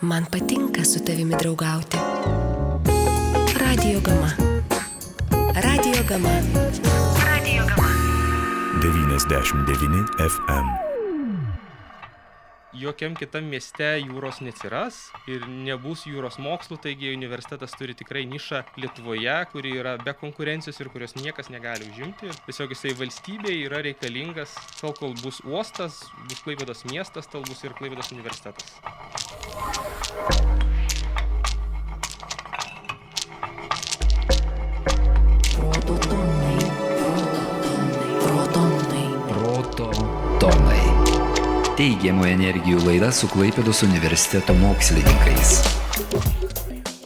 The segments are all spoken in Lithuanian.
Man patinka su tavimi draugauti. Radio Gama. Radio Gama. Radio Gama. 99 FM. Jokiam kitam mieste jūros neatsiras ir nebus jūros mokslų, taigi universitetas turi tikrai nišą Lietuvoje, kuri yra be konkurencijos ir kurios niekas negali užimti. Tiesiog jisai valstybėje yra reikalingas, kol bus uostas, bus Klaipėdos miestas, tol bus ir Klaipėdos universitetas. Protonai. Teigiamų energijų laida su Klaipėdos universiteto mokslininkais.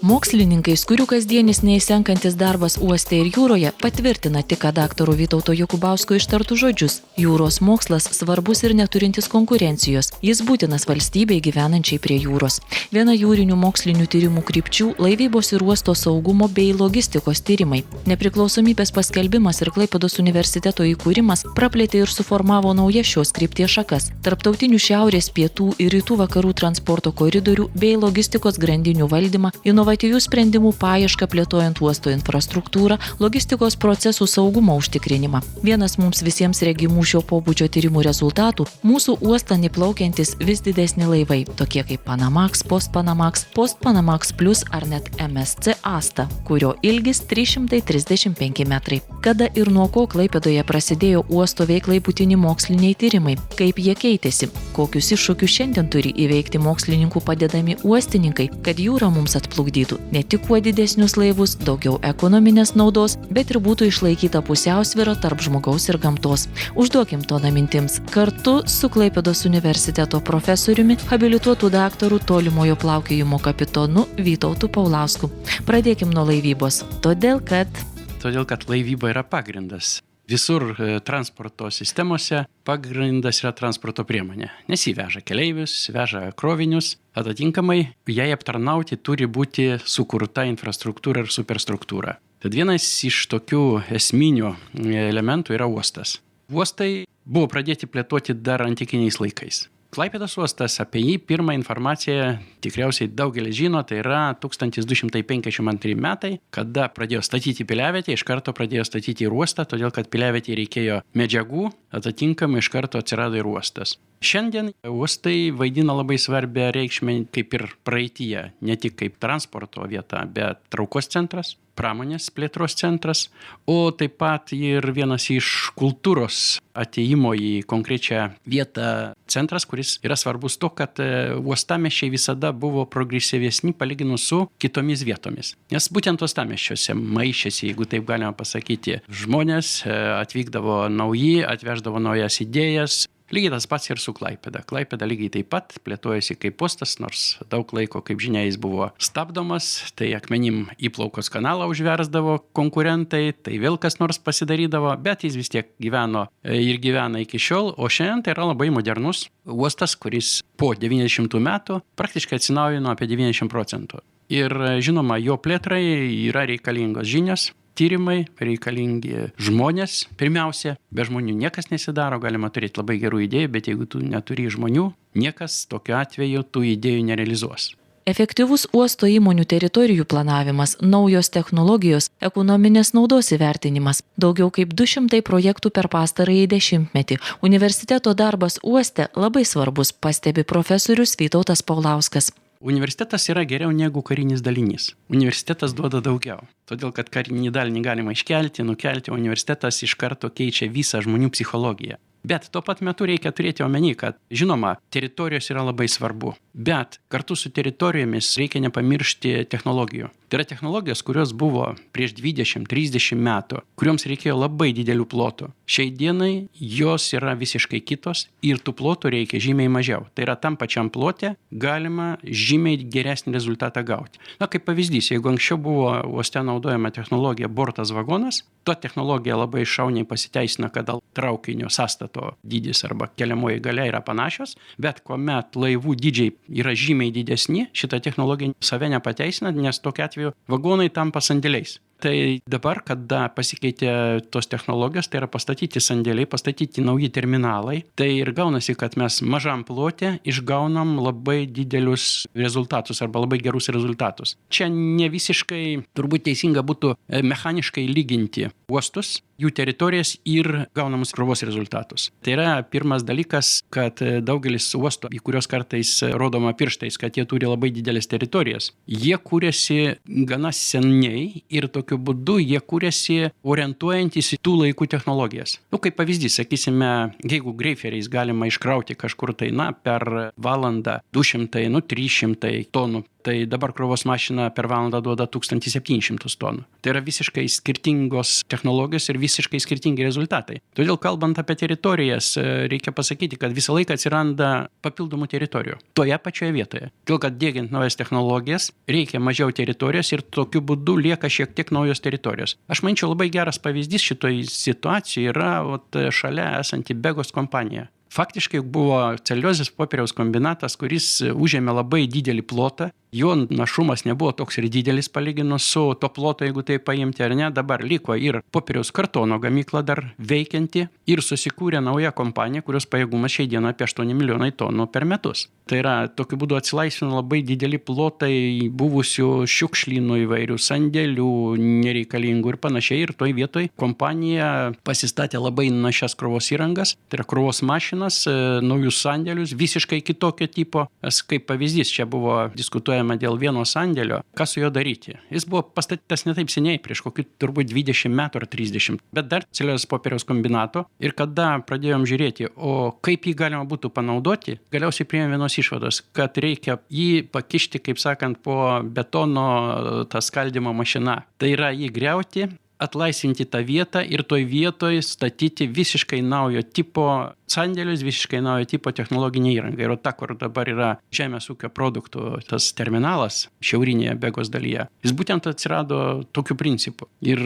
Mokslininkais, kurių kasdienis neįsenkantis darbas uoste ir jūroje, patvirtina tik daktaro Vytauto Jokubausko ištartų žodžius. Jūros mokslas svarbus ir neturintis konkurencijos. Jis būtinas valstybei gyvenančiai prie jūros. Viena jūrinių mokslinių tyrimų krypčių – laivybos ir uosto saugumo bei logistikos tyrimai. Nepriklausomybės paskelbimas ir Klaipėdos universiteto įkūrimas praplėtė ir suformavo naujas šios krypties šakas – tarptautinių šiaurės, pietų ir rytų vakarų transporto koridorių bei logistikos grandinių valdymą, inovatyvių sprendimų paiešką plėtojant uosto infrastruktūrą, logistikos procesų saugumo užtikrinimą. Vienas mums visiems regimų šio pobūdžio tyrimų rezultatų – mūsų uostan įplaukiantis vis didesni laivai, tokie kaip Panamax, Post-Panamax Plus ar net MSC Asta, kurio ilgis 335 metrai. Kada ir nuo ko Klaipėdoje prasidėjo uosto veiklai būtini moksliniai tyrimai, kaip jie keitėsi, kokius iššūkius šiandien turi įveikti mokslininkų padedami uostininkai, kad jūra mums atplukdytų ne tik kuo didesnius laivus, daugiau ekonominės naudos, bet ir būtų išlaikyta pusiausvyra tarp žmogaus ir gamtos. Užduokim toną mintims kartu su Klaipėdos universiteto profesoriumi, habilituotu daktaru tolimojo plaukiojimo kapitonu Vytautu Paulausku. Pradėkim nuo laivybos, todėl kad laivyba yra pagrindas. Visur transporto sistemose pagrindas yra transporto priemonė, nes jį veža keleivius, veža krovinius, atitinkamai jai aptarnauti turi būti sukurta infrastruktūra ir superstruktūra. Tad vienas iš tokių esminių elementų yra uostas. Uostai buvo pradėti plėtoti dar antikiniais laikais. Klaipėdos uostas, apie jį pirmą informaciją tikriausiai daugelis žino, tai yra 1252 metai, kada pradėjo statyti piliavietę, iš karto pradėjo statyti ir uostą, todėl kad piliavietė reikėjo medžiagų, atitinkamai iš karto atsirado ir uostas. Šiandien uostai vaidina labai svarbią reikšmę kaip ir praeityje, ne tik kaip transporto vieta, bet traukos centras, pramonės plėtros centras, o taip pat ir vienas iš kultūros atėjimo į konkrečią vietą centras, kuris yra svarbus to, kad uostamiesčiai visada buvo progresyvesni palyginus su kitomis vietomis. Nes būtent uostamiesčiuose maišėsi, jeigu taip galima pasakyti, žmonės atvykdavo nauji, atveždavo naujas idėjas. Lygiai tas pats ir su Klaipėda. Klaipėda lygiai taip pat plėtojasi kaip uostas, nors daug laiko, kaip žinia, jis buvo stabdomas, tai akmenim įplaukos kanalą užversdavo konkurentai, tai vėl kas nors pasidarydavo, bet jis vis tiek gyveno ir gyvena iki šiol, o šiandien tai yra labai modernus uostas, kuris po 90 metų praktiškai atsinaujino apie 90%. Ir žinoma, jo plėtrai yra reikalingos žinios, tyrimai, reikalingi žmonės. Pirmiausia, be žmonių niekas nesidaro, galima turėti labai gerų idėjų, bet jeigu tu neturi žmonių, niekas tokiu atveju tų idėjų nerealizuos. Efektyvus uosto įmonių teritorijų planavimas, naujos technologijos, ekonominės naudos įvertinimas, daugiau kaip 200 projektų per pastarąjį dešimtmetį. Universiteto darbas uoste labai svarbus, pastebi profesorius Vytautas Paulauskas. Universitetas yra geriau negu karinis dalinys. Universitetas duoda daugiau. Todėl, kad karinį dalinį galima iškelti, nukelti, o universitetas iš karto keičia visą žmonių psichologiją. Bet tuo pat metu reikia turėti omeny, kad, žinoma, teritorijos yra labai svarbu. Bet kartu su teritorijomis reikia nepamiršti technologijų. Tai yra technologijos, kurios buvo prieš 20-30 metų, kurioms reikėjo labai didelių plotų. Šiai dienai jos yra visiškai kitos ir tų plotų reikia žymiai mažiau. Tai yra tam pačiam plote galima žymiai geresnį rezultatą gauti. Na, kaip pavyzdys, jeigu anksčiau buvo uoste naudojama technologija bortas vagonas, ta technologija labai šauniai pasiteisina, kada traukinio sąstato dydis arba keliamoji galia yra panašios, bet kuomet laivų dydžiai yra žymiai didesni, šita technologija save nepateisina, nes tokiu atveju vagonai tampa sandėliais. Tai dabar, kada pasikeitė tos technologijos, tai yra pastatyti sandėliai, pastatyti nauji terminalai, tai ir gaunasi, kad mes mažam plote išgaunam labai didelius rezultatus arba labai gerus rezultatus. Čia ne visiškai turbūt teisinga būtų mechaniškai lyginti uostus, jų teritorijas ir gaunamus krovos rezultatus. Tai yra pirmas dalykas, kad daugelis uostų, į kurios kartais rodoma pirštais, kad jie turi labai didelės teritorijas, jie kūrėsi gana seniai ir tokiu būdu jie kūrėsi orientuojantis į tų laikų technologijas. Kaip pavyzdys, sakysime, jeigu greiferiais galima iškrauti kažkur tai, per valandą 200, 300 tonų, tai dabar krovos mašina per valandą duoda 1700 tonų. Tai yra visiškai skirtingos technologijos ir visiškai skirtingi rezultatai. Todėl, kalbant apie teritorijas, reikia pasakyti, kad visą laiką atsiranda papildomų teritorijų. Toje pačioje vietoje. Todėl, kad diegiant naujas technologijas, reikia mažiau teritorijos ir tokiu būdu lieka šiek tiek naujos teritorijos. Aš manyčiau, labai geras pavyzdys šitoj situacijoje yra šalia esanti Begos kompanija. Faktiškai buvo celiuliozės popieriaus kombinatas, kuris užėmė labai didelį plotą. Jo našumas nebuvo toks ir didelis palyginus su to ploto, jeigu tai paimti ar ne. Dabar liko ir popieriaus kartono gamykla dar veikianti ir susikūrė nauja kompanija, kurios pajėgumas šiai dieną apie 8 milijonai tonų per metus. Tai yra, tokiu būdu atsilaisvino labai dideli plotai buvusių šiukšlynų įvairių sandėlių, nereikalingų ir panašiai. Ir toj vietoj kompanija pasistatė labai našias krovos įrangas, tai yra krovos mašinas, naujus sandėlius, visiškai kitokio tipo. Kaip pavyzdys, čia buvo diskutuojama dėl vieno sandėlio, ką su juo daryti. Jis buvo pastatytas ne taip seniai, prieš kokį turbūt 20 metų ar 30, bet dar celiuliozės popieriaus kombinato. Ir kada pradėjom žiūrėti, o kaip jį galima būtų panaudoti, galiausiai priėjome vienos išvados, kad reikia jį pakišti, kaip sakant, po betono tą skaldymo mašiną. Tai yra jį griauti, atlaisvinti tą vietą ir toj vietoj statyti visiškai naujo tipo sandėlius, visiškai naujo tipo technologinį įrangą. Ir ta, kur dabar yra žemės ūkio produktų tas terminalas šiaurinėje Begos dalyje, jis būtent atsirado tokiu principu. Ir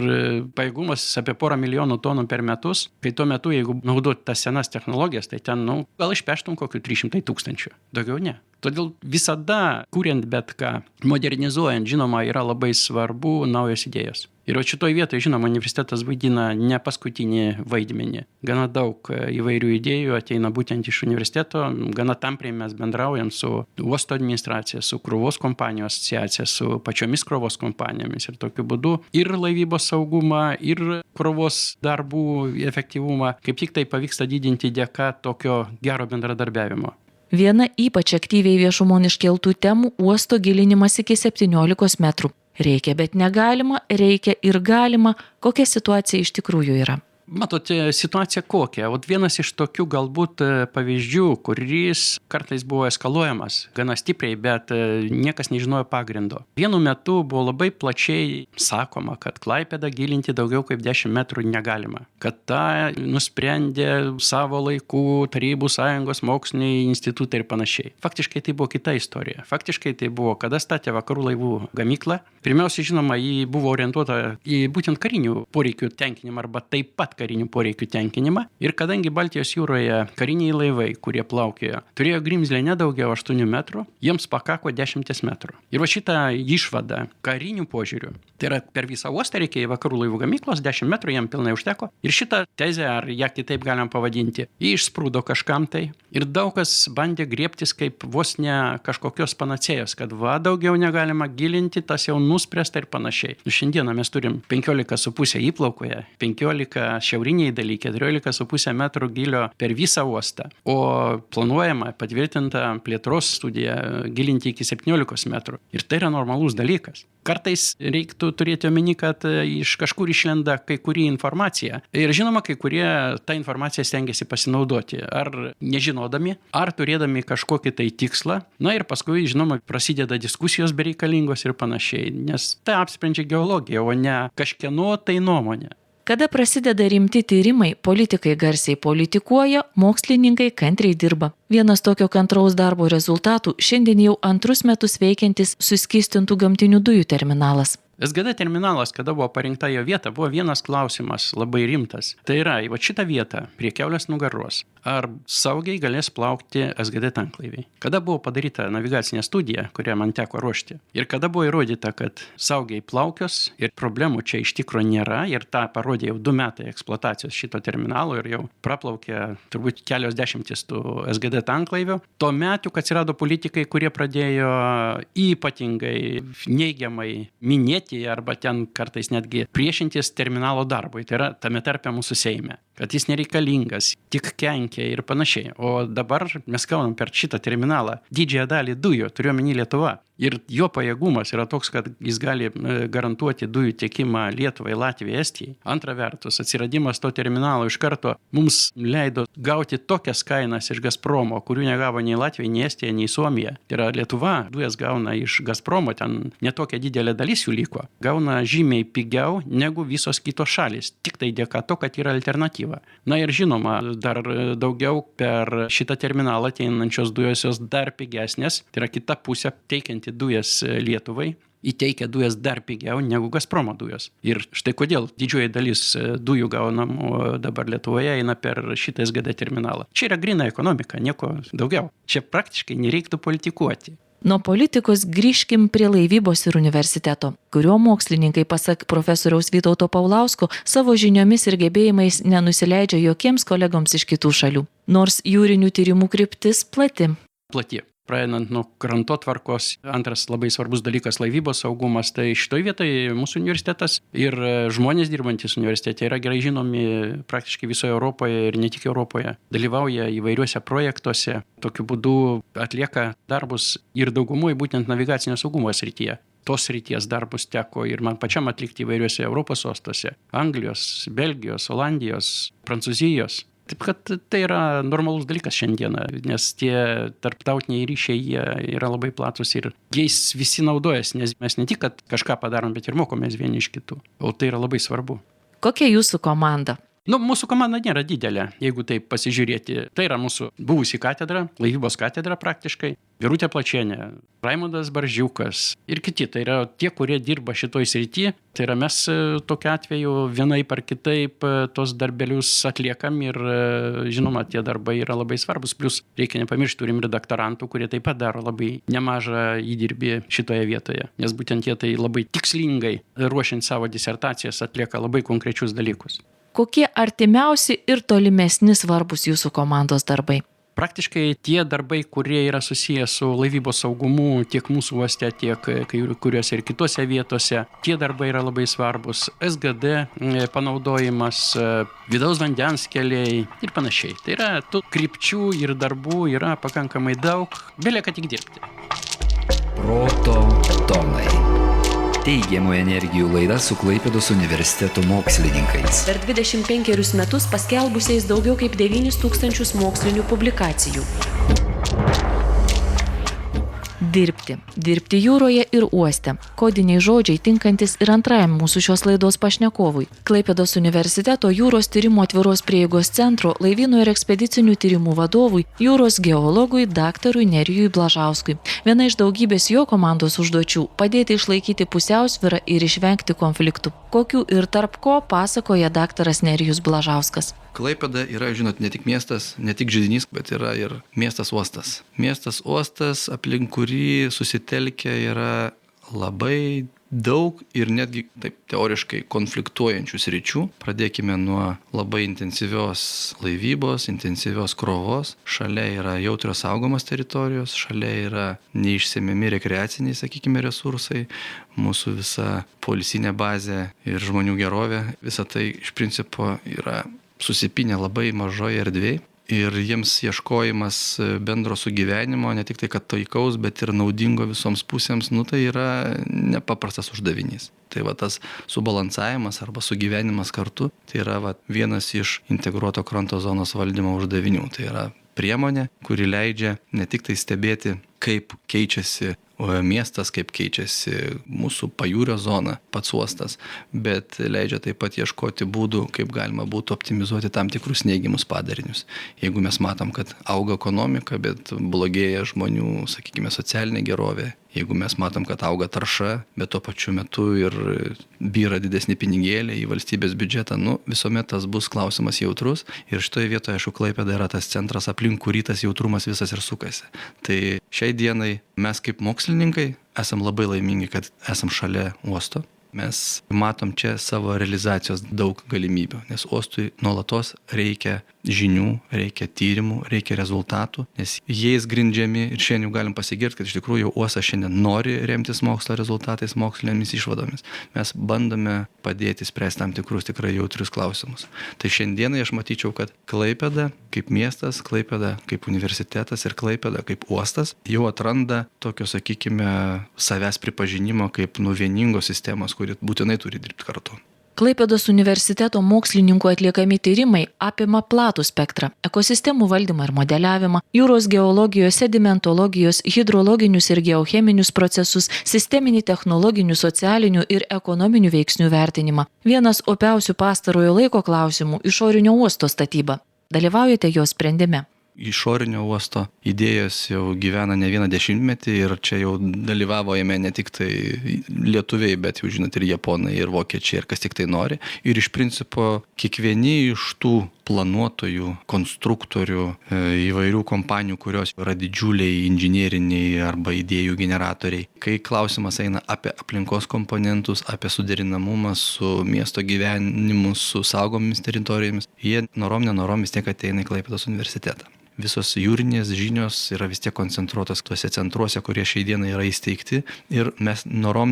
pajėgumas apie 1 milijonų tonų per metus, kai tuo metu, jeigu naudoti tas senas technologijas, tai ten, gal išpeštum kokių 300 000. Daugiau ne. Todėl visada, kuriant bet ką, modernizuojant, žinoma, yra labai svarbu naujos idėjos. Ir šitoj vietoje, žinoma, universitetas vaidina ne paskutinį vaidmenį. Gana daug įvairių idėjų ateina būtent iš universiteto, gana tampriai mes bendraujam su uosto administracija, su krovos kompanijų asociacija, su pačiomis krovos kompanijomis. Ir tokiu būdu ir laivybos saugumą, ir krovos darbų efektyvumą kaip tik tai pavyksta didinti dėka tokio gero bendradarbiavimo. Viena ypač aktyviai viešumon iškeltų temų – uosto gilinimas iki 17 metrų. Reikia, bet negalima, reikia ir galima. Kokia situacija iš tikrųjų yra? Matote, situacija kokia? Vienas iš tokių galbūt pavyzdžių, kuris kartais buvo eskaluojamas gana stipriai, bet niekas nežinojo pagrindo. Vienu metu buvo labai plačiai sakoma, kad Klaipėdą gilinti daugiau kaip 10 metrų negalima. Kad tą nusprendė savo laikų Tarybų Sąjungos moksliniai institutai ir panašiai. Faktiškai tai buvo kita istorija. Faktiškai tai buvo, kada statė Vakarų laivų gamyklą. Pirmiausia, žinoma, ji buvo orientuota į būtent karinių poreikių tenkinimą arba taip pat karinių poreikių tenkinimą. Ir kadangi Baltijos jūroje kariniai laivai, kurie plaukėjo, turėjo grimzlę nedaugiau 8 metrų, jiems pakako 10 metrų. Ir šitą išvadą karinių požiūrių, tai yra per visą uostą reikėjo Vakarų laivų gamyklos, 10 metrų jam pilnai užteko. Ir šitą tezę, ar ją kitaip galim pavadinti, jį išsprūdo kažkam tai. Ir daug kas bandė griebtis kaip vos ne kažkokios panacėjos, kad daugiau negalima gilinti, tas jau nuspręsta ir panašiai. Šiandieną mes turim 15,5 įplaukoje, 15 šiauriniai daly, 14,5 metrų gilio per visą uostą. O planuojama, patvirtinta plėtros studija gilinti iki 17 metrų. Ir tai yra normalus dalykas. Kartais reiktų turėti omeny, kad iš kažkur išlenda kai kuri informacija. Ir žinoma, kai kurie tą informaciją stengiasi pasinaudoti. Ar nežinodami, ar turėdami kažkokį tai tikslą. Ir paskui, žinoma, prasideda diskusijos bereikalingos ir panašiai. Nes tai apsprendžia geologija, o ne kažkieno tai nuomonė. Kada prasideda rimti tyrimai, politikai garsiai politikuoja, mokslininkai kantriai dirba. Vienas tokio kantraus darbo rezultatų šiandien jau 2 metus veikiantis suskystintų gamtinių dujų terminalas. SGD terminalas, kada buvo parinkta jo vieta, buvo vienas klausimas labai rimtas. Tai yra, va šitą vietą prie Kiaulės nugaros, ar saugiai galės plaukti SGD tanklaiviai. Kada buvo padaryta navigacinė studija, kurią man teko ruošti, ir kada buvo įrodyta, kad saugiai plaukios ir problemų čia iš tikro nėra, ir tą parodė jau 2 metai eksploatacijos šito terminalo ir jau praplaukė turbūt kelios dešimtis tų SGD tanklaivių. Tuo metu, kad atsirado politikai, kurie pradėjo ypatingai neigiamai minėti arba ten kartais netgi priešintis terminalo darbui. Tai yra tame tarpe mūsų Seime, kad jis nereikalingas, tik kenkia ir panašiai. O dabar mes kalbam per šitą terminalą didžiąją dalį dujų, turiuomenį Lietuva. Ir jo pajėgumas yra toks, kad jis gali garantuoti dujų tiekimą Lietuvai, Latvijai, Estijai. Antra vertus, atsiradimas to terminalo iš karto mums leido gauti tokias kainas iš Gazpromo, kurių negavo nei Latvija, nei Estija, nei Suomija. Tai yra Lietuva dujas gauna iš Gazpromo, ten netokia didelė dalis jų liko. Gauna žymiai pigiau negu visos kitos šalis, tik tai dėka to, kad yra alternatyva. Na ir žinoma, dar daugiau per šitą terminalą ateinančios dujos jos dar pigesnės, tai yra kita pusė teikianti dujas Lietuvai, įteikia dujas dar pigiau negu Gazpromo dujos. Ir štai kodėl didžioji dalis dujų gaunamų dabar Lietuvoje eina per šitą SGD terminalą. Čia yra gryna ekonomika, nieko daugiau. Čia praktiškai nereiktų politikuoti. Nuo politikos grįžkim prie laivybos ir universiteto, kurio mokslininkai, pasak profesoriaus Vytauto Paulausko, savo žiniomis ir gebėjimais nenusileidžia jokiems kolegoms iš kitų šalių. Nors jūrinių tyrimų kryptis plati. Praeinant nuo krantotvarkos, antras labai svarbus dalykas laivybos saugumas, tai šitoj vietoje mūsų universitetas ir žmonės dirbantis universitete yra gerai žinomi praktiškai visoje Europoje ir ne tik Europoje. Dalyvauja įvairiuose projektuose, tokiu būdu atlieka darbus ir daugumoj būtent navigacinio saugumo srityje. Tos srities darbus teko ir man pačiam atlikti įvairiuose Europos uostuose, Anglijos, Belgijos, Olandijos, Prancūzijos. Taip kad tai yra normalus dalykas šiandieną, nes tie tarptautiniai ryšiai jie yra labai platus ir jais visi naudojasi, nes mes ne tik, kad kažką padarom, bet ir mokomės vieni iš kitų. O tai yra labai svarbu. Kokia jūsų komanda? Mūsų komanda nėra didelė, jeigu taip pasižiūrėti. Tai yra mūsų buvusi katedra, laivybos katedra praktiškai, Birutė Plačienė, Raimondas Baržiukas ir kiti. Tai yra tie, kurie dirba šitoj srity. Tai yra mes tokiu atveju vienaip ar kitaip tos darbelius atliekam ir žinoma, tie darbai yra labai svarbus. Plius reikia nepamiršti, turim ir doktorantų, kurie taip pat daro labai nemažą įdirbį šitoje vietoje. Nes būtent jie tai labai tikslingai ruošiant savo disertacijas atlieka labai konkrečius dalykus. Kokie artimiausi ir tolimesni svarbus jūsų komandos darbai? Praktiškai tie darbai, kurie yra susiję su laivybos saugumu tiek mūsų uoste, tiek kuriuose ir kitose vietose, tie darbai yra labai svarbus. SGD panaudojimas, vidaus vandens keliai ir panašiai. Tai yra tų krypčių ir darbų yra pakankamai daug, belieka tik dirbti. Proto tonai. Teigiamų energijų laida su Klaipėdos universiteto mokslininkais. Per 25 metus paskelbusiais daugiau kaip 9000 mokslinių publikacijų. Dirbti jūroje ir uoste. Kodiniai žodžiai tinkantis ir antrajam mūsų šios laidos pašnekovui. Klaipėdos universiteto jūros tyrimų atviros prieigos centro laivynų ir ekspedicinių tyrimų vadovui, jūros geologui daktarui Nerijui Blažauskui. Viena iš daugybės jo komandos užduočių – padėti išlaikyti pusiausvyrą ir išvengti konfliktų. Kokių ir tarp ko pasakoja daktaras Nerijus Blažauskas. Klaipėda yra, žinot, ne tik miestas, ne tik židinys, bet yra ir miestas uostas. Miestas uostas, aplink kurį susitelkia yra labai daug ir netgi taip teoriškai konfliktuojančių sričių. Pradėkime nuo labai intensyvios laivybos, intensyvios krovos. Šalia yra jautrios saugomos teritorijos, šalia yra neišsemiami rekreaciniai, sakykime, resursai, mūsų visa poilsinė bazė ir žmonių gerovė. Visa tai iš principo yra susipinę labai mažoje erdvėje ir jiems ieškojimas bendro sugyvenimo, ne tik tai, kad taikaus, bet ir naudingo visoms pusėms, tai yra nepaprastas uždavinys. Tai va tas subalansavimas arba sugyvenimas kartu, tai yra vienas iš integruoto kranto zonos valdymo uždavinių. Tai yra priemonė, kuri leidžia ne tik tai stebėti, kaip keičiasi miestas, kaip keičiasi mūsų pajūrio zona, pats uostas, bet leidžia taip pat ieškoti būdų, kaip galima būtų optimizuoti tam tikrus neigiamus padarinius. Jeigu mes matom, kad auga ekonomika, bet blogėja žmonių, sakykime, socialinė gerovė, Jeigu mes matom, kad auga tarša, bet tuo pačiu metu ir byra didesni pinigėliai į valstybės biudžetą, visuomet tas bus klausimas jautrus. Ir šitoje vietoje, aišku, Klaipėda yra tas centras, aplink kurį tas jautrumas visas ir sukasi. Tai šiai dienai mes kaip mokslininkai esam labai laimingi, kad esam šalia uosto. Mes matom čia savo realizacijos daug galimybių, nes uostui nuolatos reikia žinių, reikia tyrimų, reikia rezultatų, nes jais grindžiami ir šiandien galim pasigirti, kad iš tikrųjų uostas šiandien nori remtis mokslo rezultatais, mokslinėmis išvadomis. Mes bandome padėti spręsti tam tikrus tikrai jautrius klausimus. Tai šiandienai aš matyčiau, kad Klaipėda kaip miestas, Klaipėda kaip universitetas ir Klaipėda kaip uostas jau atranda tokio, sakykime, savęs pripažinimo kaip vieningos sistemos, kuri būtinai turi dirbti kartu. Klaipėdos universiteto mokslininkų atliekami tyrimai apima platų spektrą – ekosistemų valdymą ir modeliavimą, jūros geologijos, sedimentologijos, hidrologinius ir geocheminius procesus, sisteminį technologinių, socialinių ir ekonominių veiksnių vertinimą. Vienas opiausių pastarojo laiko klausimų – išorinio uosto statyba. Dalyvaujate jo sprendime? Išorinio uosto idėjos jau gyvena ne vieną dešimtmetį ir čia jau dalyvavo jame ne tik tai lietuviai, bet jau žinot ir japonai, ir vokiečiai, ir kas tik tai nori. Ir iš principo kiekvieni iš tų planuotojų, konstruktorių, įvairių kompanijų, kurios yra didžiuliai inžinieriniai arba idėjų generatoriai. Kai klausimas eina apie aplinkos komponentus, apie suderinamumą su miesto gyvenimu, su saugomis teritorijomis, jie norom vis tiek ateina į Klaipėdos universitetą. Visos jūrinės žinios yra vis tiek koncentruotos tuose centruose, kurie šiai dienai yra įsteigti ir mes norom,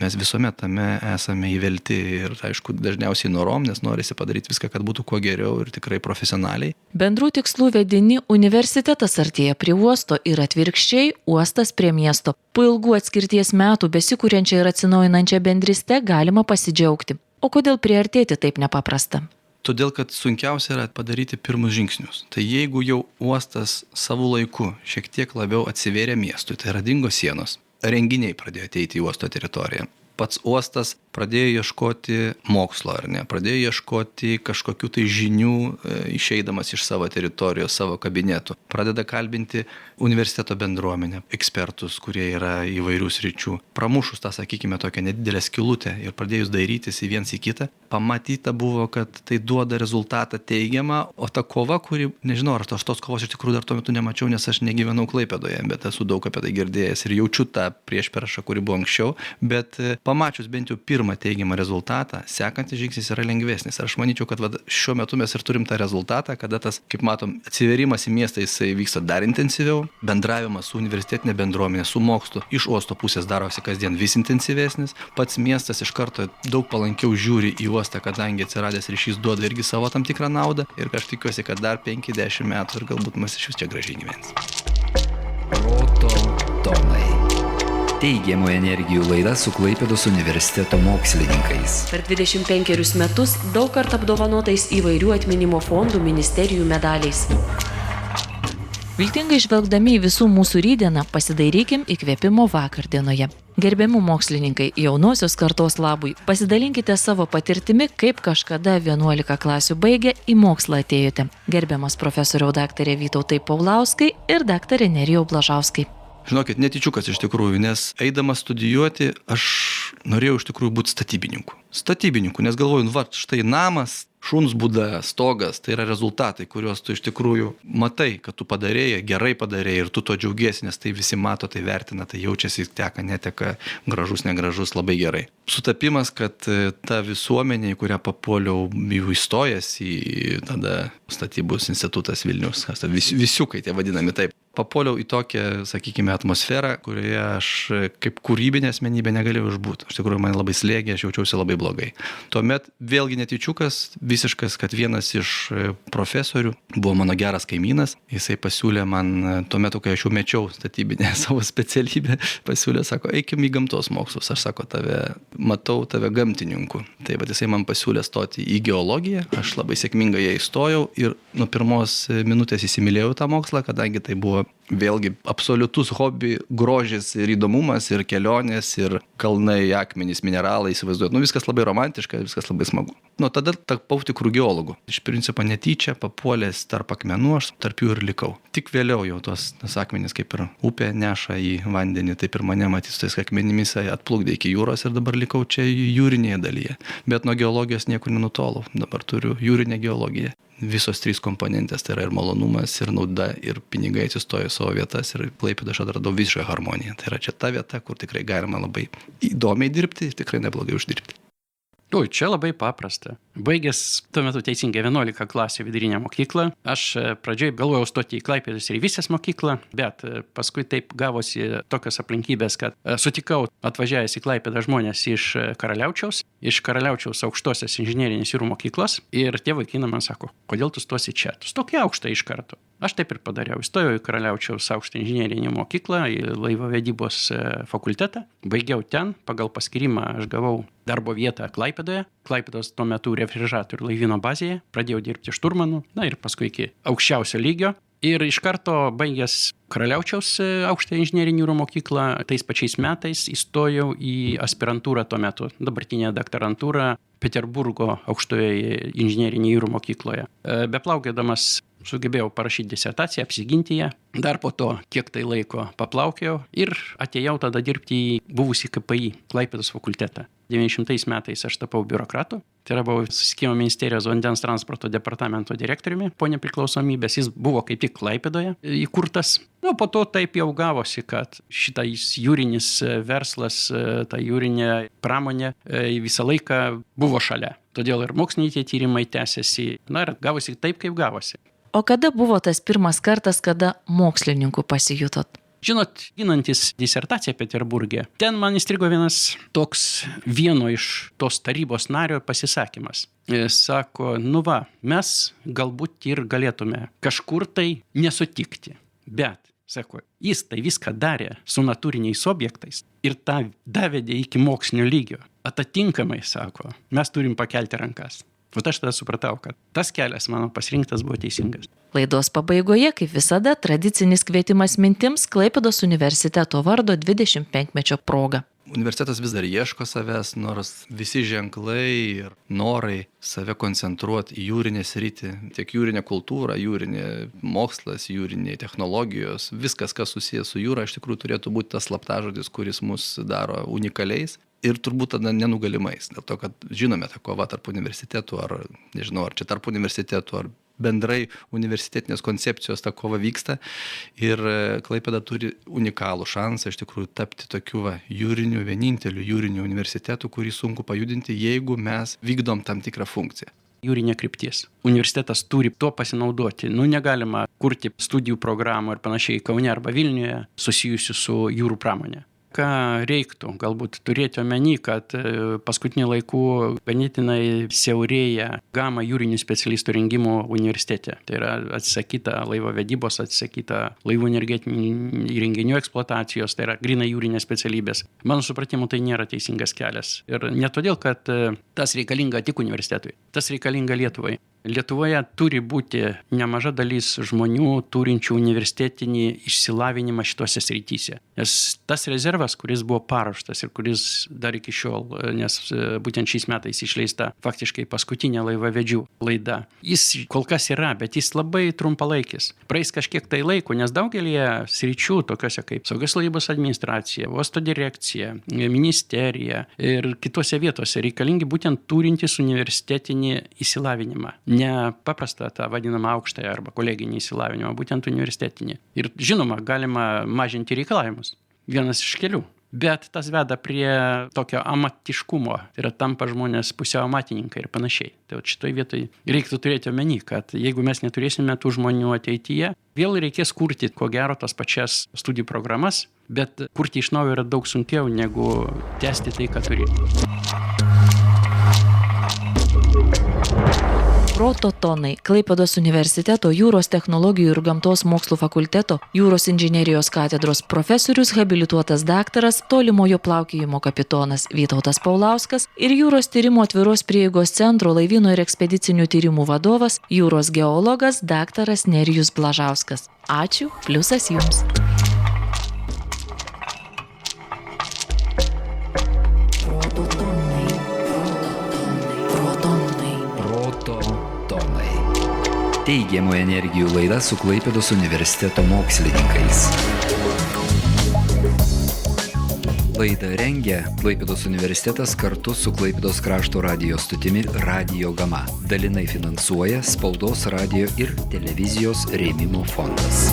mes visuomet tame esame įvelti ir aišku dažniausiai norom, nes norisi padaryti viską, kad būtų kuo geriau ir tikrai profesionaliai. Bendrų tikslų vedini universitetas artėja prie uosto ir atvirkščiai uostas prie miesto. Po ilgų atskirties metų besikūrenčia ir atsinaujinančia bendriste galima pasidžiaugti. O kodėl priartėti taip nepaprasta? Todėl, kad sunkiausia yra padaryti pirmus žingsnius. Tai jeigu jau uostas savo laiku šiek tiek labiau atsivėrė miestui, tai yra dingo sienos, renginiai pradėjo ateiti į uosto teritoriją. Pats uostas pradėjo ieškoti mokslo, ar ne? Pradėjo ieškoti kažkokių tai žinių išeidamas iš savo teritorijos, savo kabinetų. Pradeda kalbinti universiteto bendruomenę, ekspertus, kurie yra įvairių sričių. Pramušus tą, sakykime, tokią nedidelę skylutę ir pradėjus dairytis į viens į kitą, pamatyta buvo, kad tai duoda rezultatą teigiamą, o ta kova, kuri, nežinau, ar aš tos kovos iš tikrųjų dar tuo metu nemačiau, nes aš negyvenau Klaipėdoje, bet esu daug apie tai girdėjęs ir jaučiu tą priešpriešą, kuri buvo anksčiau, bet pamačius bent jau pirmą teigiamą rezultatą, sekantis žingsnis yra lengvesnis. Aš manyčiau, kad šiuo metu mes ir turim tą rezultatą, kada tas, kaip matom, atsiverimas į miestą jisai vyksta dar intensyviau, bendravimas su universitetinė bendruomenė, su mokslu iš uosto pusės darosi kasdien vis intensyvesnis, pats miestas iš karto daug palankiau žiūri į uostą, kadangi atsiradęs ryšys duoda irgi savo tam tikrą naudą ir aš tikiuosi, kad dar 5-10 metų ir galbūt mes iš vis čia gražiai gyvensim. Proto tonai. Teigiamų energijų laida su Klaipėdos universiteto mokslininkais. Per 25 metus daug kartų apdovanotais įvairių atminimo fondų ministerijų medaliais. Viltingai žvelgdami į visų mūsų rytdieną, pasidairykim įkvėpimo vakardienoje. Gerbiami mokslininkai, jaunosios kartos labui, pasidalinkite savo patirtimi, kaip kažkada 11 klasių baigę į mokslą atėjote. Gerbiamas profesoriau daktarė Vytautai Paulauskai ir daktarė Nerijau Blažauskai. Žinokit, netyčiukas iš tikrųjų, nes eidamas studijuoti, aš norėjau iš tikrųjų būti statybininku, nes galvoju, štai namas, šuns būda, stogas, tai yra rezultatai, kuriuos tu iš tikrųjų matai, kad tu padarėjai, gerai padarėjai ir tu to džiaugiesi, nes tai visi mato, tai vertina, tai jaučiasi, teka, neteka, gražus, negražus, labai gerai. Sutapimas, kad ta visuomenė, į kurią papuoliau, jau įstojęs į tada statybos institutas Vilnius, visiukai tie vadinami taip. Papuoliau į tokią, sakykime, atmosferą, kurioje aš kaip kūrybinė asmenybė negalėjau išbūti. Iš tikrųjų, man labai slėgė, aš jaučiausi labai blogai. Tuomet vėlgi netyčiukas, visiškas, kad vienas iš profesorių buvo mano geras kaimynas. Jisai pasiūlė man, tuo metu, kai aš jau mečiau statybinę savo specialybę, pasiūlė, sako, eikim į gamtos mokslus. Aš sako, matau tave gamtininku. Tai jisai man pasiūlė stoti į geologiją, aš labai sėkmingai ją įstojau ir nuo pirmos minutės įsimylėjau tą mokslą, kadangi tai buvo vėlgi absoliutus hobi, grožis ir įdomumas, ir kelionės, ir kalnai, akmenys, mineralai, įsivaizduojat. Viskas labai romantiška, viskas labai smagu. nuo tada tapau tikrų geologų. Iš principo netyčia papuolęs tarp akmenų, aš tarp jų ir likau. Tik vėliau jau tos akmenys kaip ir upė neša į vandenį, taip ir mane matys tais akmenimis atplukdė iki jūros ir dabar likau čia jūrinėje dalyje. Bet nuo geologijos niekur nenutolau. Dabar turiu jūrinę geologiją. Visos 3 komponentės, tai yra ir malonumas, ir nauda, ir pinigai atsistojo į savo vietas ir Klaipėdoje aš atradau visišką harmoniją. Tai yra čia ta vieta, kur tikrai galima labai įdomiai dirbti, tikrai neblogai uždirbti. Čia labai paprasta. Baigęs tuo metu teisingai 11 klasę vidurinę mokyklą, aš pradžioj galvojau stoti į Klaipėdos Reivysės mokyklą, bet paskui taip gavosi tokios aplinkybės, kad sutikau atvažiavęs į Klaipėdą žmonės iš Karaliaučiaus aukštosios inžinerinės jūrų mokyklos ir tie vaikinai man sako, kodėl tu stosi čia? Tu stok į aukštą iš karto. Aš taip ir padariau. Įstojau į Karaliaučiaus aukštą inžinerinę mokyklą, į laivavedybos fakultetą. Baigiau ten, pagal paskyrimą aš gavau darbo vietą Klaipėdoje. Klaipėdos tuo metu refrižeratorių laivyno bazėje. Pradėjau dirbti šturmanu, ir paskui iki aukščiausio lygio. Ir iš karto baigęs Karaliaučiaus aukštą inžinerinį jūrų mokyklą, tais pačiais metais įstojau į aspirantūrą tuo metu, dabartinę doktorantūrą Peterburgo aukštoje inžinerinėje jūrų mokykloje. Beplaukėdamas sugebėjau parašyti disertaciją, apsiginti ją. Dar po to kiek tai laiko paplaukiau ir atėjau tada dirbti į buvusį KPI Klaipėdos fakultetą. 90 metais aš tapau biurokratu. Tai yra buvau Susisiekimo ministerijos vandens transporto departamento direktoriumi po nepriklausomybės. Jis buvo kaip tik Klaipėdoje įkurtas. Po to taip jau gavosi, kad šitais jūrinis verslas, ta jūrinė pramonė visą laiką buvo šalia. Todėl ir moksliniai tie tyrimai tęsiasi. Ir gavosi taip, kaip gavosi. O kada buvo tas pirmas kartas, kada mokslininku pasijutot? Žinot, ginantis disertaciją Peterburge, ten man įstrigo vienas toks vieno iš tos tarybos nario pasisakymas. Sako, mes galbūt ir galėtume kažkur tai nesutikti, bet, sako, jis tai viską darė su natūriniais objektais ir tą davedė iki mokslinio lygio. Atatinkamai, sako, mes turim pakelti rankas. Aš tada supratau, kad tas kelias mano pasirinktas buvo teisingas. Laidos pabaigoje, kaip visada, tradicinis kvietimas mintims Klaipėdos universiteto vardo 25-mečio proga. Universitetas vis dar ieško savęs, nors visi ženklai ir norai save koncentruoti į jūrinę sritį, tiek jūrinę kultūrą, jūrinė mokslas, jūrinė technologijos, viskas, kas susijęs su jūra, iš tikrųjų turėtų būti tas slaptažodis, kuris mus daro unikaliais. Ir turbūt tada nenugalimais, dėl to, kad žinome tą kovą tarp universitetų, ar nežinau, ar čia tarp universitetų, ar bendrai universitetinės koncepcijos ta kova vyksta. Ir Klaipėda turi unikalų šansą iš tikrųjų tapti tokiu vieninteliu jūriniu universitetu, kurį sunku pajudinti, jeigu mes vykdom tam tikrą funkciją. Jūrinė kryptis. Universitetas turi tuo pasinaudoti. Negalima kurti studijų programų ir panašiai Kaune arba Vilniuje susijusių su jūrų pramonė. Ką reiktų galbūt turėti omeny, kad paskutiniu laiku ganėtinai siaurėja gama jūrinių specialistų rengimo universitete. Tai yra atsisakyta laivavedybos, atsisakyta laivų energetinių įrenginių eksploatacijos, tai yra grynai jūrinės specialybės. Mano supratimu, tai nėra teisingas kelias. Ir ne todėl, kad tas reikalinga tik universitetui, tas reikalinga Lietuvai. Lietuvoje turi būti nemaža dalis žmonių turinčių universitetinį išsilavinimą šitose srityse. Nes tas rezervas, kuris buvo paruoštas ir kuris dar iki šiol, nes būtent šiais metais išleista faktiškai paskutinė laivavedžių laida, jis kol kas yra, bet jis labai trumpalaikis. Praeis kažkiek tai laiko, nes daugelį sričių, tokiuose kaip saugios laivybos administracija, uosto direkcija, ministerija ir kitose vietose reikalingi būtent turintys universitetinį išsilavinimą. Ne paprastą tą vadinamą aukštąją arba koleginį išsilavinimą, būtent universitetinį. Ir žinoma, galima mažinti reikalavimus. Vienas iš kelių. Bet tas veda prie tokio amatiškumo. Tai yra tampa žmonės pusiau amatininkai ir panašiai. Tai šitoj vietoj reiktų turėti omeny, kad jeigu mes neturėsime tų žmonių ateityje, vėl reikės kurti, ko gero, tas pačias studijų programas, bet kurti iš naujo yra daug sunkiau, negu tęsti tai, ką turi. Prototonai Klaipėdos universiteto jūros technologijų ir gamtos mokslų fakulteto jūros inžinerijos katedros profesorius habilituotas daktaras, tolimojo plaukiojimo kapitonas Vytautas Paulauskas ir jūros tyrimo atviros prieigos centro laivyno ir ekspedicinių tyrimų vadovas, jūros geologas daktaras Nerijus Blažauskas. Ačiū, pliusas jums. Prototonai. Teigiamų energijų laida su Klaipėdos universiteto mokslininkais. Laidą rengia Klaipėdos universitetas kartu su Klaipėdos krašto radijo stotimi Radio Gama. Dalinai finansuoja Spaudos, radijo ir televizijos rėmimo fondas.